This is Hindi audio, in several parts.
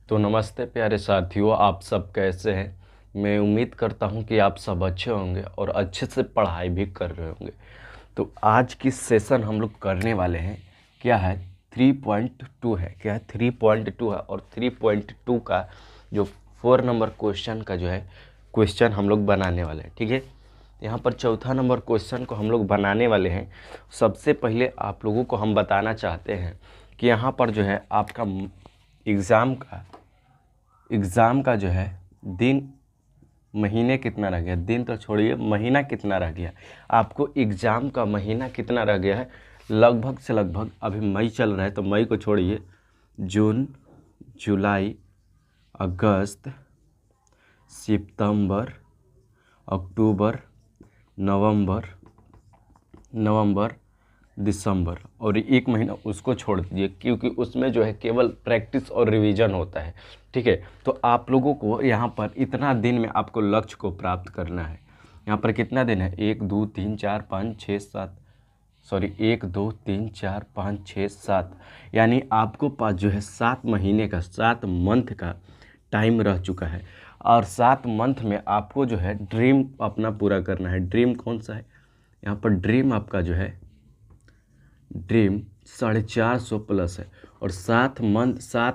तो नमस्ते प्यारे साथियों, आप सब कैसे हैं। मैं उम्मीद करता हूं कि आप सब अच्छे होंगे और अच्छे से पढ़ाई भी कर रहे होंगे। तो आज की सेशन हम लोग करने वाले हैं, क्या है 3.2 है, क्या है 3.2 है। और 3.2 का जो 4 नंबर क्वेश्चन का जो है क्वेश्चन हम लोग बनाने वाले हैं। ठीक है, यहाँ पर चौथा नंबर क्वेश्चन को हम लोग बनाने वाले हैं। सबसे पहले आप लोगों को हम बताना चाहते हैं कि यहाँ पर जो है आपका एग्ज़ाम का जो है दिन महीने कितना रह गया, दिन तो छोड़िए महीना कितना रह गया। आपको एग्ज़ाम का महीना कितना रह गया है, लगभग से लगभग अभी मई चल रहा है तो मई को छोड़िए, जून, जुलाई, अगस्त, सितंबर, अक्टूबर, नवंबर, दिसंबर और एक महीना उसको छोड़ दीजिए, क्योंकि उसमें जो है केवल प्रैक्टिस और रिवीजन होता है। ठीक है, तो आप लोगों को यहाँ पर इतना दिन में आपको लक्ष्य को प्राप्त करना है। यहाँ पर कितना दिन है, 1 2 3 4 5 6 7, सॉरी 1 2 3 4 5 6 7, यानी आपको पास जो है 7 महीने का, 7 मंथ का टाइम रह चुका है। और 7 मंथ में आपको जो है ड्रीम अपना पूरा करना है। ड्रीम कौन सा है, यहाँ पर ड्रीम आपका जो है ड्रीम 450 प्लस है। और 7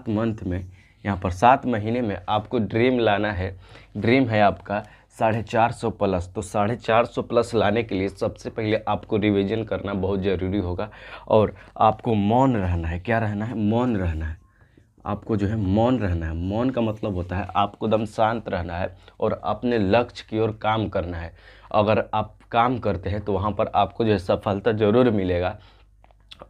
मंथ में, यहाँ पर 7 महीने में आपको ड्रीम लाना है। ड्रीम है आपका 450 प्लस। तो 450 प्लस लाने के लिए सबसे पहले आपको रिवीजन करना बहुत ज़रूरी होगा। और आपको मौन रहना है। क्या रहना है, मौन रहना है। आपको जो है मौन रहना है। मौन का मतलब होता है आपको एकदम शांत रहना है और अपने लक्ष्य की ओर काम करना है। अगर आप काम करते हैं तो वहाँ पर आपको जो है सफलता ज़रूर मिलेगा।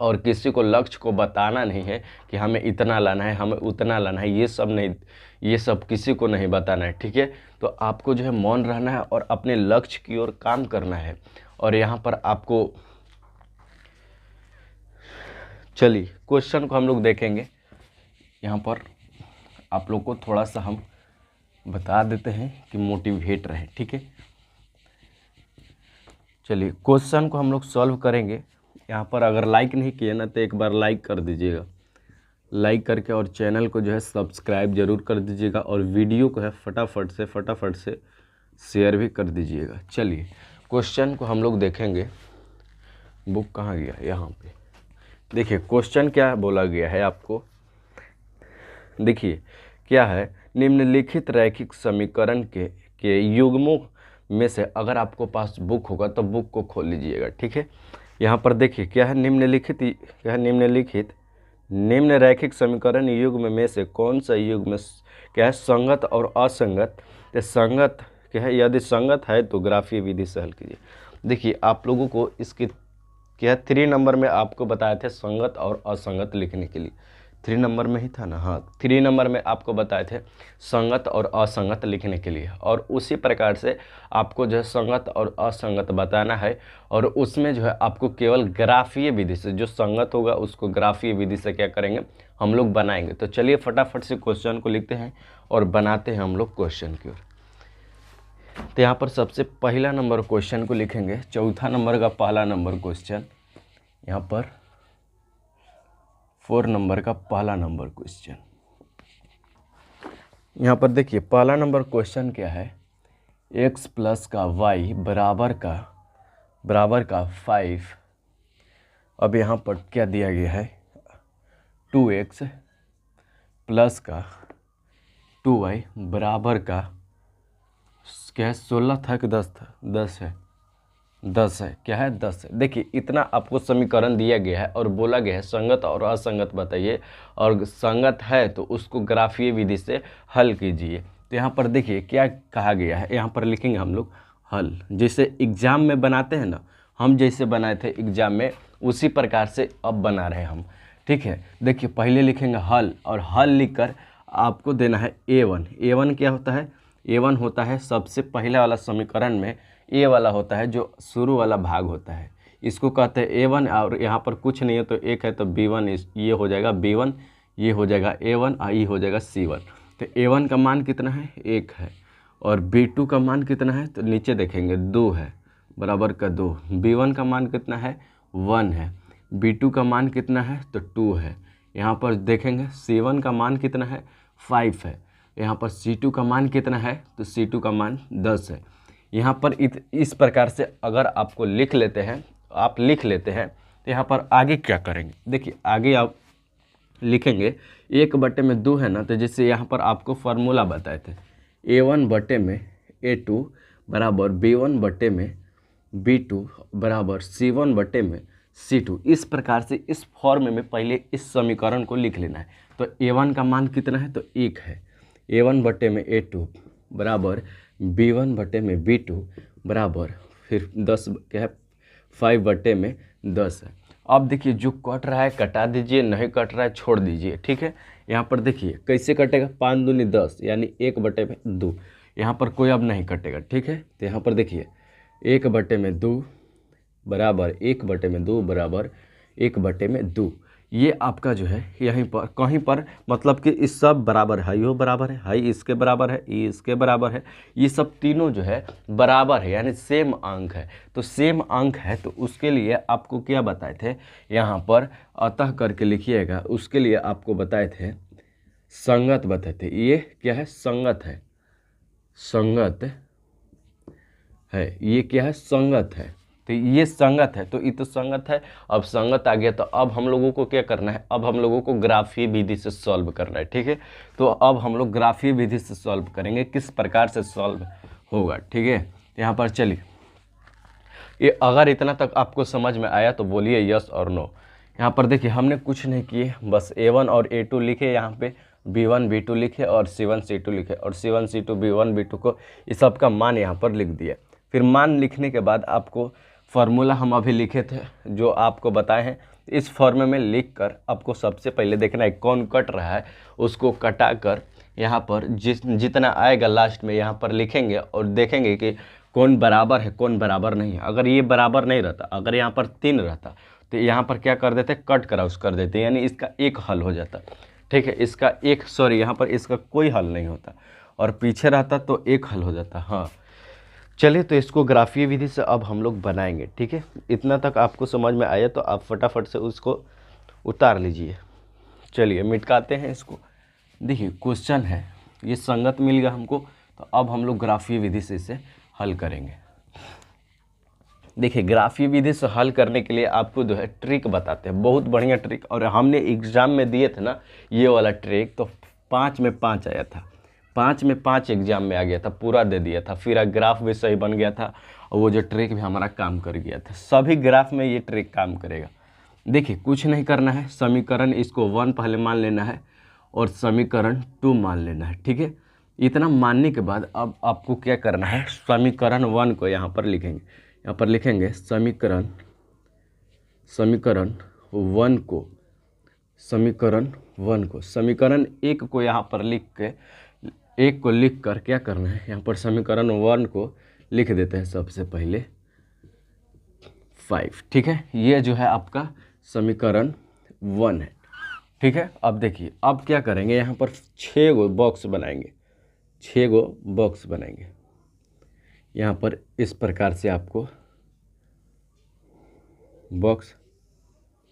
और किसी को लक्ष्य को बताना नहीं है कि हमें इतना लाना है, हमें उतना लाना है, ये सब नहीं, ये सब किसी को नहीं बताना है। ठीक है, तो आपको जो है मौन रहना है और अपने लक्ष्य की ओर काम करना है। और यहाँ पर आपको, चलिए क्वेश्चन को हम लोग देखेंगे। यहाँ पर आप लोग को थोड़ा सा हम बता देते हैं कि मोटिवेट रहे। ठीक है, चलिए क्वेश्चन को हम लोग सॉल्व करेंगे। यहाँ पर अगर लाइक नहीं किए ना तो एक बार लाइक कर दीजिएगा, लाइक करके और चैनल को जो है सब्सक्राइब जरूर कर दीजिएगा। और वीडियो को है फटाफट से शेयर भी कर दीजिएगा। चलिए क्वेश्चन को हम लोग देखेंगे। बुक कहाँ गया, यहाँ पे देखिए क्वेश्चन क्या बोला गया है आपको। देखिए क्या है, निम्नलिखित रैखिक समीकरण के युग्मों में से अगर आपको पास बुक होगा तो बुक को खोल लीजिएगा। ठीक है, यहाँ पर देखिए क्या है, निम्नलिखित निम्न रैखिक समीकरण युग्म में से कौन सा युग्म क्या है संगत और असंगत। तो संगत क्या है, यदि संगत है तो ग्राफीय विधि से हल कीजिए। देखिए आप लोगों को इसकी क्या 3 नंबर में आपको बताए थे संगत और असंगत लिखने के लिए। 3 नंबर में ही था ना, हाँ 3 नंबर में आपको बताए थे संगत और असंगत लिखने के लिए। और उसी प्रकार से आपको जो है संगत और असंगत बताना है। और उसमें जो है आपको केवल ग्राफीय विधि से, जो संगत होगा उसको ग्राफीय विधि से क्या करेंगे, हम लोग बनाएंगे। तो चलिए फटाफट से क्वेश्चन को लिखते हैं और बनाते हैं हम लोग क्वेश्चन की ओर। तो यहाँ पर सबसे पहला नंबर क्वेश्चन को लिखेंगे, चौथा नंबर का पहला नंबर क्वेश्चन, यहाँ पर 4 नंबर का पहला नंबर क्वेश्चन। यहाँ पर देखिए पहला नंबर क्वेश्चन क्या है, x प्लस का y बराबर का 5। अब यहाँ पर क्या दिया गया है, 2x प्लस का 2y बराबर का क्या है, 16 था कि 10 था, 10 है, 10 है, क्या है 10 है। देखिए इतना आपको समीकरण दिया गया है और बोला गया है संगत और असंगत बताइए, और संगत है तो उसको ग्राफीय विधि से हल कीजिए। तो यहाँ पर देखिए क्या कहा गया है, यहाँ पर लिखेंगे हम लोग हल, जैसे एग्जाम में बनाते हैं ना, हम जैसे बनाए थे एग्जाम में उसी प्रकार से अब बना रहे हैं हम। ठीक है, देखिए पहले लिखेंगे हल, और हल लिखकर आपको देना है A1 क्या होता है, A1 होता है सबसे पहले वाला समीकरण में ए वाला होता है जो शुरू वाला भाग होता है, इसको कहते हैं A1। और यहाँ पर कुछ नहीं है तो एक है तो B1, ये हो जाएगा B1, ये हो जाएगा A1 और ये हो जाएगा C1। तो A1 का मान कितना है, 1 है। और B2 का मान कितना है, तो नीचे देखेंगे 2 है, बराबर का 2। B1 का मान कितना है, 1 है। B2 का मान कितना है, तो 2 है। यहाँ पर देखेंगे C1 का मान कितना है, 5 है। यहाँ पर C2 का मान कितना है, तो C2 का मान 10 है। यहाँ पर इस प्रकार से अगर आपको लिख लेते हैं, आप लिख लेते हैं, तो यहाँ पर आगे क्या करेंगे, देखिए आगे आप लिखेंगे 1/2 है ना, तो जैसे यहाँ पर आपको फार्मूला बताए थे A1/A2 बराबर B1/B2 बराबर C1/C2। इस प्रकार से इस फॉर्म में पहले इस समीकरण को लिख लेना है। तो A1 का मान कितना है, तो 1 है। A1/A2 बराबर B1/B2 बराबर फिर 10 क्या है, 5/10 है। अब देखिए जो कट रहा है कटा दीजिए, नहीं कट रहा है छोड़ दीजिए, ठीक है। यहाँ पर देखिए कैसे कटेगा, 5 दूनी 10 यानी 1/2। यहाँ पर कोई अब नहीं कटेगा, ठीक है। तो यहाँ पर देखिए 1/2 बराबर 1/2 बराबर 1/2। ये आपका जो है यहीं पर कहीं पर मतलब कि इस सब बराबर है, यो बराबर है, हाई इसके बराबर है, ये इसके बराबर है, ये सब तीनों जो है बराबर है यानी सेम अंक है। तो सेम अंक है तो उसके लिए आपको क्या बताए थे, यहाँ पर अतः करके लिखिएगा। उसके लिए आपको बताए थे संगत बताए थे। ये क्या है, संगत है, संगत है। ये क्या है, संगत है। तो ये संगत है, तो ये तो संगत है। अब संगत आ गया तो अब हम लोगों को क्या करना है, अब हम लोगों को ग्राफीय विधि से सॉल्व करना है, ठीक है। तो अब हम लोग ग्राफीय विधि से सॉल्व करेंगे, किस प्रकार से सॉल्व होगा, ठीक है। यहाँ पर चलिए, ये अगर इतना तक आपको समझ में आया तो बोलिए यस और नो। यहाँ पर देखिए हमने कुछ नहीं किए, बस A1 और A2 लिखे, यहाँ पे B1 B2 लिखे और C1 C2 लिखे और C1 C2 B1 B2 को इस सब का मान यहाँ पर लिख दिया। फिर मान लिखने के बाद आपको फार्मूला हम अभी लिखे थे जो आपको बताए हैं, इस फॉर्म में लिखकर आपको सबसे पहले देखना है कौन कट रहा है, उसको कटा कर यहाँ पर जितना आएगा लास्ट में यहाँ पर लिखेंगे और देखेंगे कि कौन बराबर है कौन बराबर नहीं है। अगर ये बराबर नहीं रहता, अगर यहाँ पर 3 रहता तो यहाँ पर क्या कर देते, कट क्रॉस कर देते, यानी इसका एक हल हो जाता, ठीक है। इसका एक यहाँ पर इसका कोई हल नहीं होता और पीछे रहता तो एक हल हो जाता। हाँ चलिए, तो इसको ग्राफीय विधि से अब हम लोग बनाएंगे, ठीक है। इतना तक आपको समझ में आया तो आप फटाफट से उसको उतार लीजिए। चलिए मिटकाते हैं इसको। देखिए क्वेश्चन है, ये संगत मिल गया हमको, तो अब हम लोग ग्राफीय विधि से इसे हल करेंगे। देखिए ग्राफीय विधि से हल करने के लिए आपको जो है ट्रिक बताते हैं, बहुत बढ़िया ट्रिक। और हमने एग्ज़ाम में दिए थे ना ये वाला ट्रिक, तो 5 में 5 आया था, 5 में 5 एग्जाम में आ गया था, पूरा दे दिया था। फिर ग्राफ भी सही बन गया था और वो जो ट्रिक भी हमारा काम कर गया था। सभी ग्राफ में ये ट्रिक काम करेगा। देखिए कुछ नहीं करना है, समीकरण इसको 1 पहले मान लेना है और समीकरण 2 मान लेना है, ठीक है। इतना मानने के बाद अब आपको क्या करना है, समीकरण 1 को यहाँ पर लिखेंगे, यहाँ पर लिखेंगे समीकरण 1 को, समीकरण 1 को यहाँ पर लिख के, 1 को लिख कर क्या करना है, यहाँ पर समीकरण 1 को लिख देते हैं सबसे पहले 5, ठीक है। ये जो है आपका समीकरण 1 है, ठीक है। अब देखिए अब क्या करेंगे, यहाँ पर 6 गो बॉक्स बनाएंगे, 6 गो बॉक्स बनाएंगे। यहाँ पर इस प्रकार से आपको बॉक्स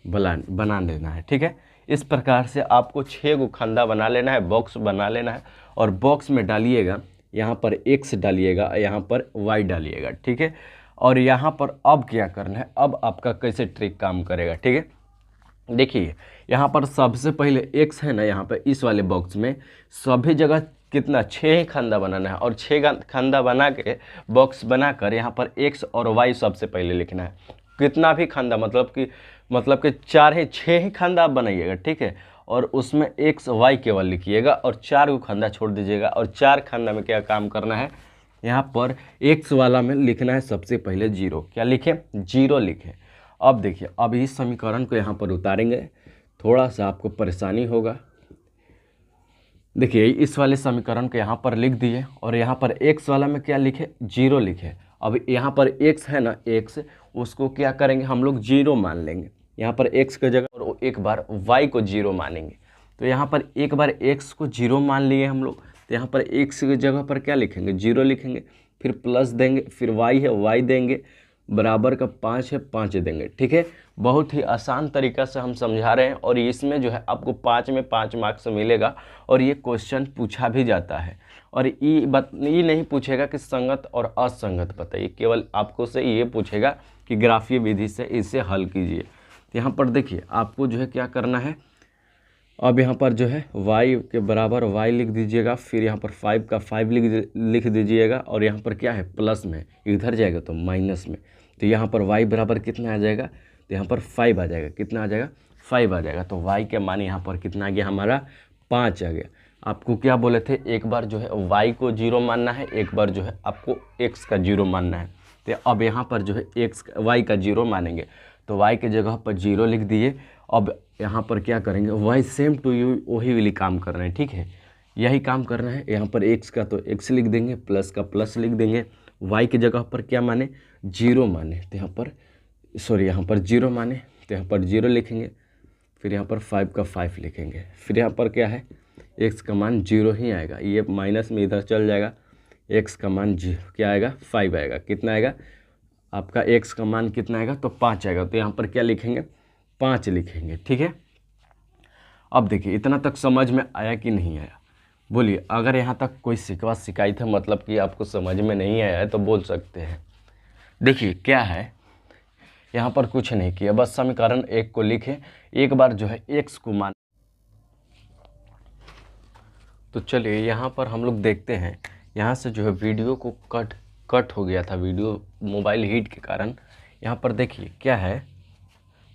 बना लेना है, ठीक है। इस प्रकार से आपको 6 गो खंदा बना लेना है, बॉक्स बना लेना है और बॉक्स में डालिएगा, यहाँ पर x डालिएगा, यहाँ पर y डालिएगा, ठीक है। और यहाँ पर अब क्या करना है, अब आपका कैसे ट्रिक काम करेगा, ठीक है। देखिए यहाँ पर सबसे पहले x है ना, यहाँ पर इस वाले बॉक्स में सभी जगह कितना 6 ही खंदा बनाना है और 6 खंदा बना के बॉक्स बनाकर यहाँ पर x और y सबसे पहले लिखना है। कितना भी खंदा मतलब कि 6 ही खंदा आप बनाइएगा, ठीक है। और उसमें x y केवल लिखिएगा और 4 को खंदा छोड़ दीजिएगा। और 4 खंदा में क्या काम करना है, यहाँ पर x वाला में लिखना है सबसे पहले 0। क्या लिखें, 0 लिखें। अब देखिए अब इस समीकरण को यहाँ पर उतारेंगे, थोड़ा सा आपको परेशानी होगा। देखिए इस वाले समीकरण को यहाँ पर लिख दिए और यहाँ पर x वाला में क्या लिखे, 0 लिखे। अब यहाँ पर x है ना, x उसको क्या करेंगे हम लोग 0 मान लेंगे यहाँ पर x की जगह, और एक बार y को 0 मानेंगे। तो यहाँ पर एक बार x को 0 मान लिए हम लोग, तो यहाँ पर x की जगह पर क्या लिखेंगे, 0 लिखेंगे, फिर प्लस देंगे, फिर y है y देंगे, बराबर का 5 है, 5 देंगे। ठीक है, बहुत ही आसान तरीका से हम समझा रहे हैं और इसमें जो है आपको 5 में 5 मार्क्स मिलेगा और ये क्वेश्चन पूछा भी जाता है। और ये नहीं पूछेगा कि संगत और असंगत बताइए, केवल आपको से ये पूछेगा कि ग्राफीय विधि से इसे हल कीजिए। तो यहाँ पर देखिए आपको जो है क्या करना है, अब यहाँ पर जो है y के बराबर y लिख दीजिएगा, फिर यहाँ पर 5 का 5 लिख दीजिएगा और यहाँ पर क्या है प्लस में, इधर जाएगा तो माइनस में। तो यहाँ पर y बराबर कितना आ जाएगा, तो यहाँ पर 5 आ जाएगा। कितना आ जाएगा, 5 आ जाएगा। तो y के मान यहाँ पर कितना आ गया हमारा, 5 आ गया। आपको क्या बोले थे, एक बार जो है y को 0 मानना है, एक बार जो है आपको x का 0 मानना है। तो अब यहाँ पर जो है y का 0 मानेंगे, तो y के जगह पर 0 लिख दिए। अब यहाँ पर क्या करेंगे, y सेम टू यू वही वाली काम कर रहे हैं। ठीक है, यही काम करना है। यहाँ पर x का तो x लिख देंगे, प्लस का प्लस लिख देंगे। y की जगह पर क्या माने, 0 माने, तो यहाँ पर यहाँ पर 0 माने, तो यहाँ पर 0 लिखेंगे। फिर यहाँ पर 5 का 5 लिखेंगे। फिर यहाँ पर क्या है, x का मान 0 ही आएगा, ये माइनस में इधर चल जाएगा। x का मान क्या आएगा, 5 आएगा। कितना आएगा आपका, x का मान कितना आएगा, तो 5 आएगा। तो यहाँ पर क्या लिखेंगे, 5 लिखेंगे। ठीक है, अब देखिए इतना तक समझ में आया कि नहीं आया, बोलिए। अगर यहाँ तक कोई शिकवा शिकायत है, मतलब कि आपको समझ में नहीं आया है, तो बोल सकते हैं। देखिए क्या है, यहाँ पर कुछ नहीं किया, बस समीकरण 1 को लिखें। एक बार जो है x को मान, तो चलिए यहाँ पर हम लोग देखते हैं। यहाँ से जो है वीडियो को कट हो गया था, वीडियो मोबाइल हीट के कारण। यहाँ पर देखिए क्या है,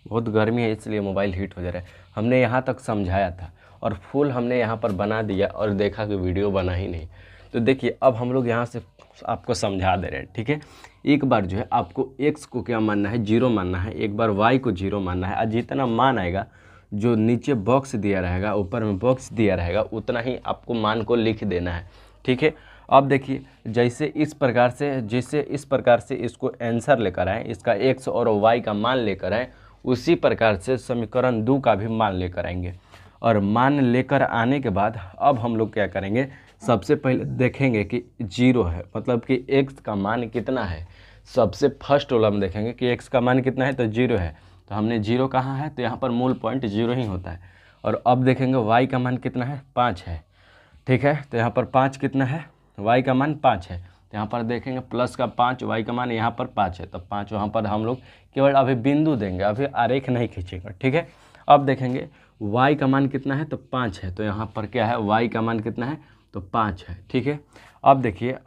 बहुत गर्मी है इसलिए मोबाइल हीट हो जा रहा है। हमने यहाँ तक समझाया था और फुल हमने यहाँ पर बना दिया और देखा कि वीडियो बना ही नहीं। तो देखिए अब हम लोग यहाँ से आपको समझा दे रहे हैं। ठीक है, एक बार जो है आपको x को क्या मानना है, 0 मानना है, एक बार y को 0 मानना है। और जितना मान आएगा, जो नीचे बॉक्स दिया रहेगा, ऊपर में बॉक्स दिया रहेगा, उतना ही आपको मान को लिख देना है। ठीक है, अब देखिए जैसे इस प्रकार से इसको आंसर लेकर आए, इसका x और y का मान लेकर आए, उसी प्रकार से समीकरण 2 का भी मान लेकर आएंगे। और मान लेकर आने के बाद अब हम लोग क्या करेंगे, सबसे पहले देखेंगे कि 0 है, मतलब कि x का मान कितना है। सबसे फर्स्ट वाला हम देखेंगे कि x का मान कितना है, तो 0 है। तो हमने 0 कहाँ है, तो यहाँ पर मूल पॉइंट 0 ही होता है। और अब देखेंगे y का मान कितना है, 5 है। ठीक है, तो यहाँ पर 5 कितना है, y का मान 5 है। तो यहाँ पर देखेंगे प्लस का 5, y का मान यहाँ पर 5 है, तो 5 वहाँ पर हम लोग केवल अभी बिंदु देंगे, अभी आरेख नहीं खींचेगा। ठीक है, अब देखेंगे y का मान कितना है, तो 5 है। तो यहाँ पर क्या है, y का मान कितना है, तो 5 है। ठीक है, अब देखिए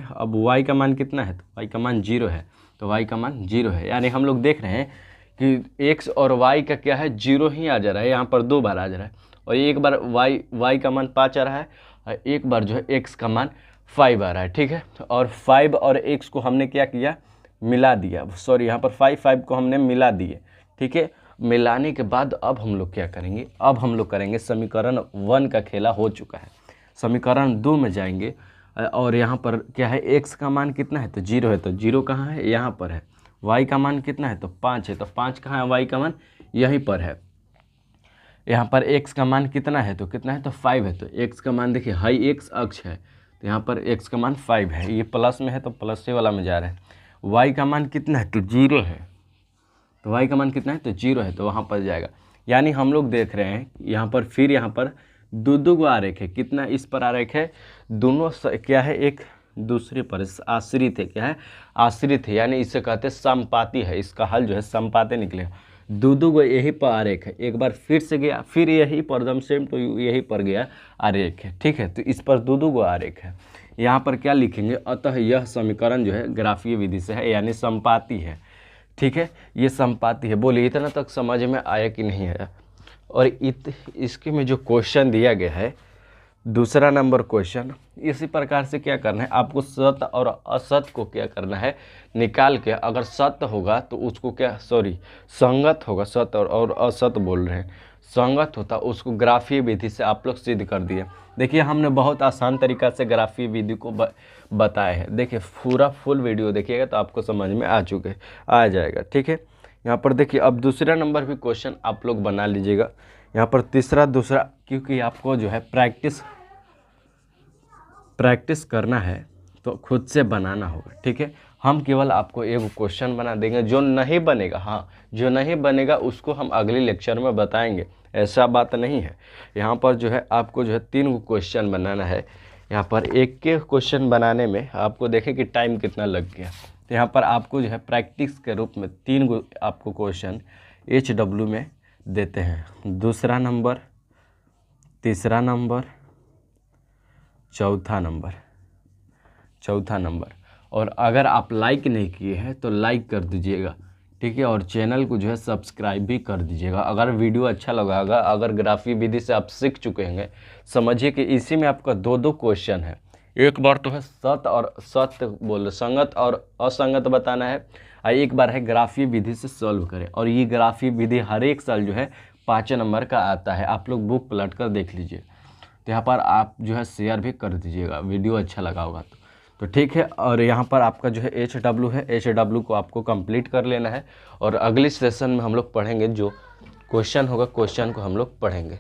अब y का मान कितना है, तो y का मान 0 है। तो y का मान 0 है, यानी हम लोग देख रहे हैं कि x और y का क्या है, 0 ही आ जा रहा है। यहाँ पर 2 बार आ जा रहा है, और एक बार y का मान 5 आ रहा है, और एक बार जो है x का मान 5 आ रहा है। ठीक है, और 5 और x को हमने क्या किया, मिला दिया। यहाँ पर 5 को हमने मिला दिए। ठीक है, मिलाने के बाद अब हम लोग क्या करेंगे, अब हम लोग करेंगे समीकरण 1 का खेला हो चुका है। समीकरण 2 में जाएंगे और यहाँ पर क्या है, x का मान कितना है, तो 0 है। तो 0 कहाँ है, यहाँ पर है। y का मान कितना है, तो 5 है। तो 5 कहाँ है, y का मान यहीं पर है। यहाँ पर x का मान कितना है, तो कितना है, तो 5 है। तो x का मान देखिए, हाई x अक्ष है, तो यहाँ पर x का मान 5 है। ये प्लस में है तो प्लस से वाला में जा रहा है। y का मान कितना है, तो 0 है। तो y का मान कितना है, तो 0 है, तो वहाँ पर जाएगा। यानी हम लोग देख रहे हैं यहाँ पर, फिर यहाँ पर दो गो आरेख है। कितना इस पर आरेख है, दोनों क्या है, एक दूसरे पर आश्रित है। क्या है, आश्रित है, यानी इसे कहते हैं समपाती है। इसका हल जो है समपाती निकलेगा। दो गो यही पर आरेख है, एक बार फिर से गया, फिर यही पर एकदम सेम तो यही पर गया आरेख है। ठीक है, तो इस पर दो गो आरेख है। यहाँ पर क्या लिखेंगे, अतः यह समीकरण जो है ग्राफीय विधि से है, यानी समपाती है। ठीक है, ये समपाती है। बोलिए इतना तक समझ में आया कि नहीं आया। और इसके में जो क्वेश्चन दिया गया है, दूसरा नंबर क्वेश्चन, इसी प्रकार से क्या करना है, आपको सत्य और असत्य को क्या करना है, निकाल के, अगर सत्य होगा तो उसको क्या, संगत होगा, सत्य और असत्य बोल रहे हैं, संगत होता उसको ग्राफीय विधि से आप लोग सिद्ध कर दिए। देखिए हमने बहुत आसान तरीका से ग्राफीय विधि को बताया है। देखिए पूरा फुल वीडियो देखिएगा तो आपको समझ में आ जाएगा। ठीक है, यहाँ पर देखिए अब दूसरा नंबर भी क्वेश्चन आप लोग बना लीजिएगा। यहाँ पर दूसरा क्योंकि आपको जो है प्रैक्टिस करना है तो खुद से बनाना होगा। ठीक है, हम केवल आपको एक क्वेश्चन बना देंगे, जो नहीं बनेगा, हाँ जो नहीं बनेगा उसको हम अगले लेक्चर में बताएंगे, ऐसा बात नहीं है। यहाँ पर जो है आपको जो है 3 क्वेश्चन बनाना है। यहाँ पर एक के क्वेश्चन बनाने में आपको देखें कि टाइम कितना लग गया। तो यहाँ पर आपको जो है प्रैक्टिस के रूप में 3 आपको क्वेश्चन HW में देते हैं, 2रा नंबर, 3रा नंबर, चौथा नंबर। और अगर आप लाइक नहीं किए हैं तो लाइक कर दीजिएगा, ठीक है, और चैनल को जो है सब्सक्राइब भी कर दीजिएगा। अगर वीडियो अच्छा लगा, अगर ग्राफी विधि से आप सीख चुके हैं, समझिए कि इसी में आपका 2 क्वेश्चन है। एक बार तो है संगत और असंगत बताना है, और एक बार है ग्राफी विधि से सॉल्व करें। और ये ग्राफी विधि हर एक साल जो है 5 नंबर का आता है, आप लोग बुक पलट कर देख लीजिए। तो यहाँ पर आप जो है शेयर भी कर दीजिएगा, वीडियो अच्छा लगा होगा तो ठीक है। और यहाँ पर आपका जो है HW है, HW को आपको कंप्लीट कर लेना है। और अगले सेशन में हम लोग पढ़ेंगे, जो क्वेश्चन होगा क्वेश्चन को हम लोग पढ़ेंगे,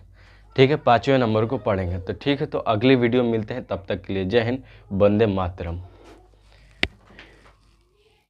ठीक है, 5वें नंबर को पढ़ेंगे। तो ठीक है, तो अगली वीडियो मिलते हैं, तब तक के लिए जय हिंद, वंदे मातरम।